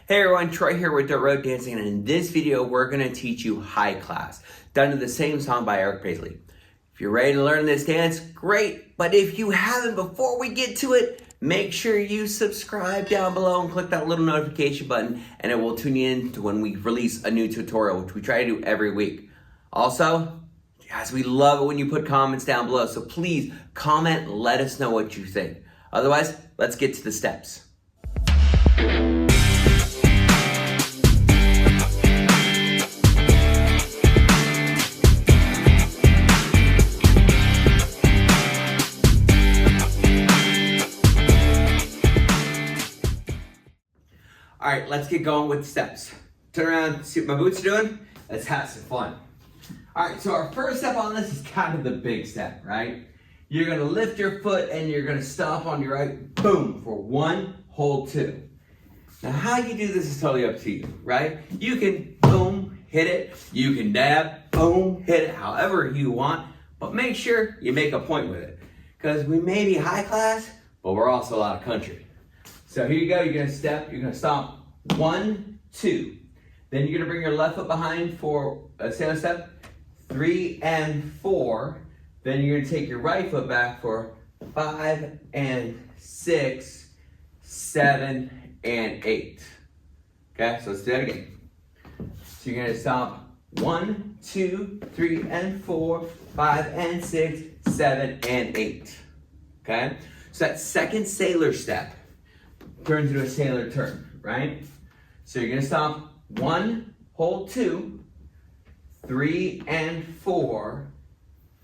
Hey everyone, Troy here with the Road Dancing, and in this video we're going to teach you High Class, done to the same song by Eric Paisley. If you're ready to learn this dance, great, but if you haven't, before we get to it, make sure you subscribe down below and click that little notification button, and it will tune you in to when we release a new tutorial, which we try to do every week. Also, guys, we love it when you put comments down below, so please comment and let us know what you think. Otherwise, let's get to the steps. All right, let's get going with the steps. Turn around, see what my boots are doing. Let's have some fun. All right, so our first step on this is kind of the big step, right? You're gonna lift your foot and you're gonna stomp on your right, boom, for 1, hold 2. Now how you do this is totally up to you, right? You can boom, hit it. You can dab, boom, hit it, however you want, but make sure you make a point with it. Because we may be high class, but we're also a lot of country. So here you go, you're gonna step, you're gonna stomp 1, 2. Then you're gonna bring your left foot behind for a sailor step, 3 and 4. Then you're gonna take your right foot back for 5 and 6, 7 and 8. Okay, so let's do that again. So you're gonna stomp 1, 2, 3 and 4, 5 and 6, 7 and 8. Okay, so that second sailor step turns into a sailor turn, right? So you're gonna stomp 1, hold 2, 3 and 4,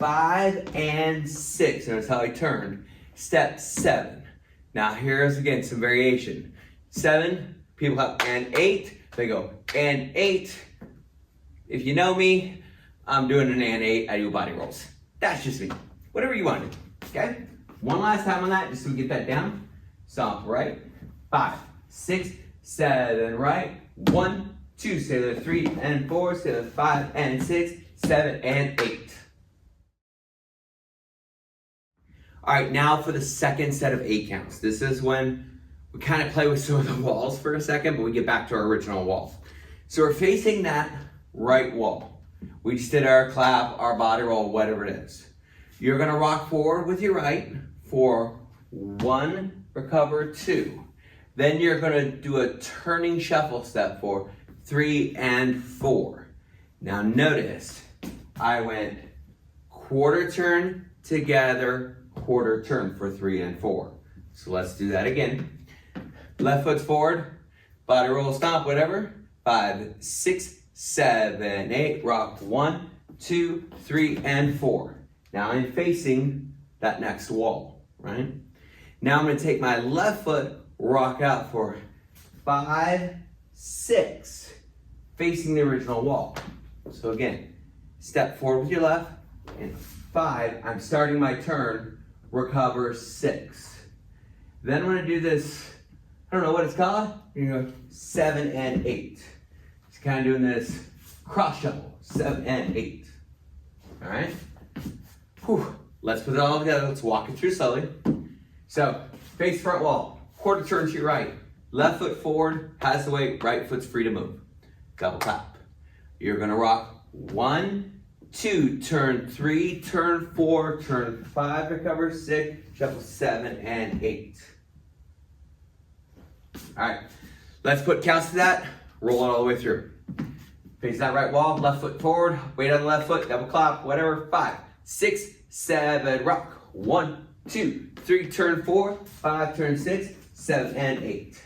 5 and 6. Notice how I turned. Step 7. Now here's again some variation. 7, people have and 8. They go and 8. If you know me, I'm doing an and 8. I do body rolls. That's just me. Whatever you want to do. Okay? One last time on that, just so we get that down. Stomp right. 5, 6, 7, right. 1, 2, sailor 3 and 4, sailor 5 and 6, 7 and 8. All right, now for the second set of 8 counts. This is when we kind of play with some of the walls for a second, but we get back to our original wall. So we're facing that right wall. We just did our clap, our body roll, whatever it is. You're gonna rock forward with your right for 1, recover 2. Then you're gonna do a turning shuffle step for 3 and 4. Now notice, I went quarter turn together, quarter turn for 3 and 4. So let's do that again. Left foot's forward, body roll, stomp, whatever. 5, 6, 7, 8, rock 1, 2, 3, and 4. Now I'm facing that next wall, right? Now I'm gonna take my left foot, rock out for 5, 6, facing the original wall. So again, step forward with your left, and 5, I'm starting my turn, recover 6. Then I'm gonna do this, I don't know what it's called, you're gonna go 7 and 8. Just kind of doing this cross shuffle, 7 and 8. All right? Whew. Let's put it all together, let's walk it through slowly. So, face front wall. Quarter turn to your right. Left foot forward, has the weight, right foot's free to move. Double tap. You're gonna rock 1, 2, turn 3, turn 4, turn 5, recover 6, shuffle 7 and 8. All right, let's put counts to that, roll it all the way through. Face that right wall, left foot forward, weight on the left foot, double clap, whatever, 5, 6, 7, rock. 1, 2, 3, turn 4, 5, turn 6, 7 and 8.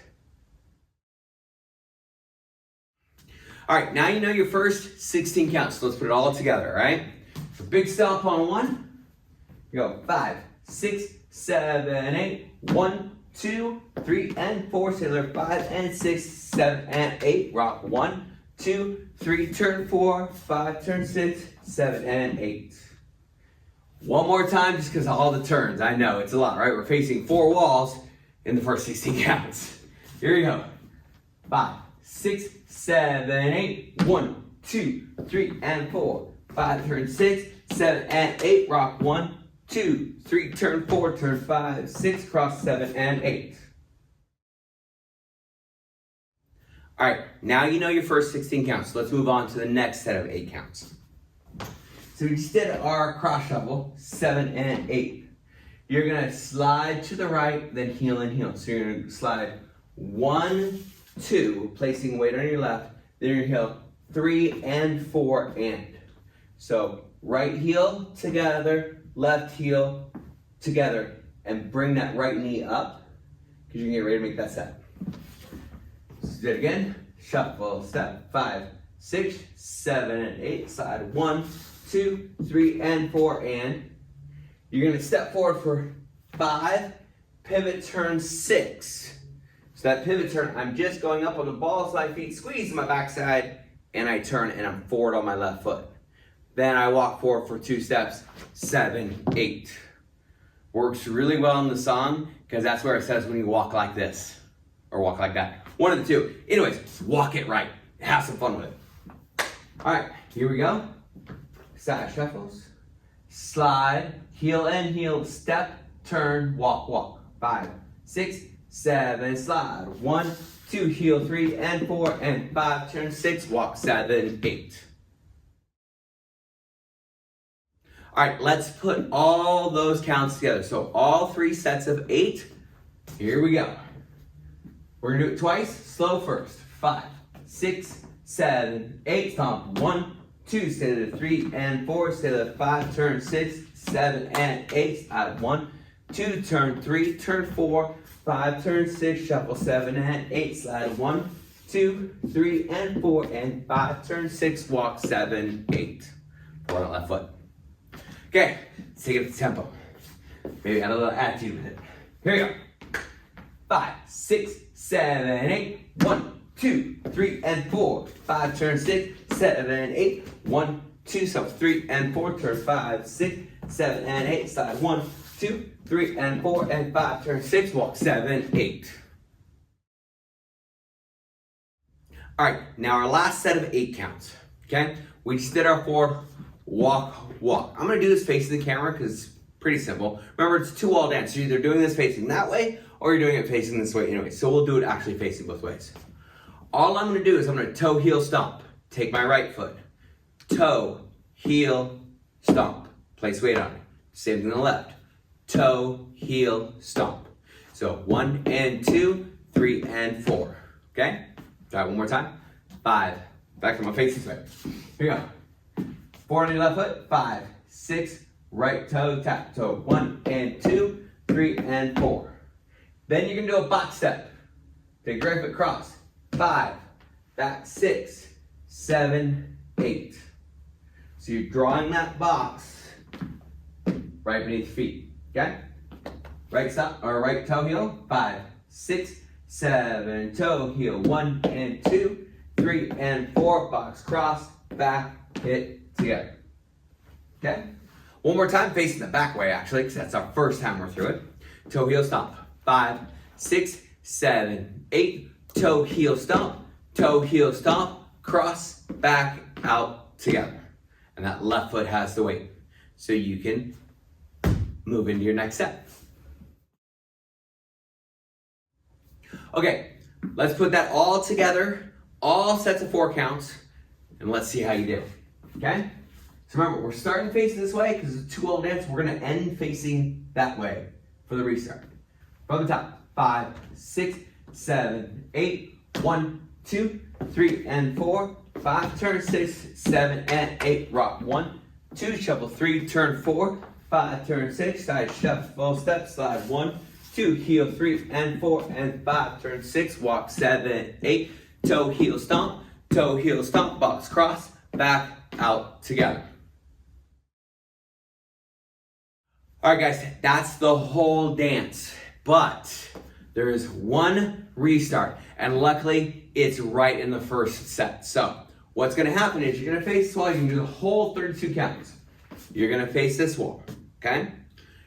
All right, now you know your first 16 counts, so let's put it all together, all right? So big stomp on 1, you go 5, 6, 7, 8, 1, 2, 3, and 4, sailor 5 and 6, 7 and 8, rock 1, 2, 3, turn 4, 5, turn 6, 7 and 8. One more time, just because of all the turns. I know, it's a lot, right? We're facing 4 walls in the first 16 counts. Here we go. 5, 6, 7, 8. 1, 2, 3, and 4. 5, turn 6, 7, and 8. Rock 1, 2, 3, turn 4, turn 5, 6, cross 7, and 8. All right, now you know your first 16 counts. So let's move on to the next set of 8 counts. So we just did our cross shuffle, 7 and 8. You're gonna slide to the right, then heel and heel. So you're gonna slide 1, 2, placing weight on your left, then you're gonna heel 3 and 4 and. So right heel together, left heel together, and bring that right knee up, because you're gonna get ready to make that step. So do it again, shuffle, step, 5, 6, 7, and 8, slide 1, 2, 3, and 4, and. You're gonna step forward for 5, pivot turn 6. So that pivot turn, I'm just going up on the balls of my feet, squeeze my backside, and I turn and I'm forward on my left foot. Then I walk forward for 2 steps, 7, 8. Works really well in the song, because that's where it says when you walk like this, or walk like that. One of the two. Anyways, walk it right. Have some fun with it. All right, here we go. Side shuffles. Slide, heel and heel, step, turn, walk, walk. 5, 6, 7, slide. 1, 2, heel, 3 and 4 and 5, turn 6, walk, 7, 8. All right, let's put all those counts together. So all 3 sets of 8, here we go. We're gonna do it twice, slow first. 5, 6, 7, 8, stomp. 1, 2, stay to the 3 and 4, stay to the 5, turn 6, 7, and 8, slide 1, 2, turn 3, turn 4, 5, turn 6, shuffle 7 and 8, slide 1, 2, 3, and 4, and 5, turn 6, walk 7, 8. Forward on left foot. Okay, let's take it to tempo. Maybe add a little attitude with it. Here we go. 5, 6, 7, 8, 1, 2, 3, and 4, 5, turn 6, 7, and 8, 1, 2, so 3 and 4, turn 5, 6, 7, and 8, slide 1, 2, 3, and 4, and 5, turn 6, walk 7, 8. All right, now our last set of 8 counts, okay? We just did our 4, walk, walk. I'm gonna do this facing the camera because it's pretty simple. Remember, it's 2 wall dance. You're either doing this facing that way or you're doing it facing this way anyway. So we'll do it actually facing both ways. All I'm gonna do is I'm gonna toe, heel, stomp. Take my right foot. Toe, heel, stomp. Place weight on it. Same thing on the left. Toe, heel, stomp. So 1 and 2, 3 and 4. Okay? Try it one more time. 5. Back to my face this way. Here we go. 4 on your left foot. 5, 6, right toe, tap toe. 1 and 2, 3 and 4. Then you're gonna do a box step. Take your right foot cross. 5, back 6, 7, 8. So you're drawing that box right beneath your feet. Okay? Right stop or right toe heel. 5, 6, 7, toe heel. 1 and 2, 3 and 4. Box cross, back, hit together. Okay? One more time, facing the back way actually, because that's our first time we're through it. Toe heel stomp. 5, 6, 7, 8. Toe heel stomp, cross, back, out, together. And that left foot has the weight. So you can move into your next step. Okay, let's put that all together, all sets of 4 counts, and let's see how you do. Okay? So remember, we're starting facing this way because it's a 2 wall dance. We're gonna end facing that way for the restart. From the top, 5, 6, 7, 8, 1, 2, 3, and 4, 5, turn 6, 7, and 8, rock 1, 2, shuffle 3, turn 4, 5, turn 6, side shuffle, step, slide 1, 2, heel 3, and 4, and 5, turn 6, walk 7, 8, toe heel stomp, box cross, back, out, together. All right, guys, that's the whole dance, but there is one restart, and luckily, it's right in the first set. So, what's gonna happen is you're gonna face this wall, you can do the whole 32 counts. You're gonna face this wall, okay?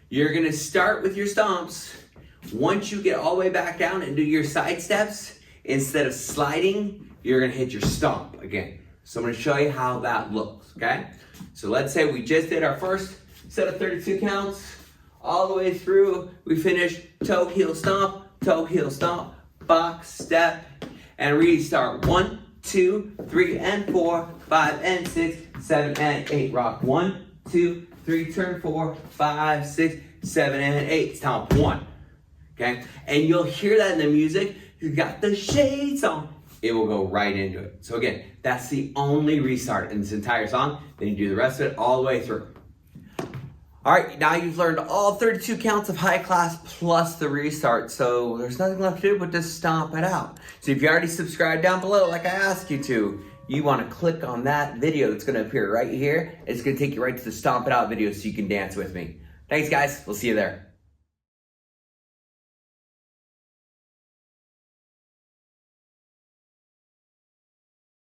You're gonna start with your stomps. Once you get all the way back down and do your side steps, instead of sliding, you're gonna hit your stomp again. So I'm gonna show you how that looks, okay? So let's say we just did our first set of 32 counts, all the way through, we finished toe, heel, stomp, box, step, and restart. 1, 2, 3, and 4, 5, and 6, 7, and 8. Rock. 1, 2, 3, turn 4, 5, 6, 7, and 8. Stomp 1. Okay? And you'll hear that in the music. You got the shades on. It will go right into it. So again, that's the only restart in this entire song. Then you do the rest of it all the way through. All right, now you've learned all 32 counts of high class plus the restart. So there's nothing left to do but just stomp it out. So if you already subscribed down below, like I asked you to, you want to click on that video that's going to appear right here. It's going to take you right to the Stomp It Out video so you can dance with me. Thanks, guys. We'll see you there.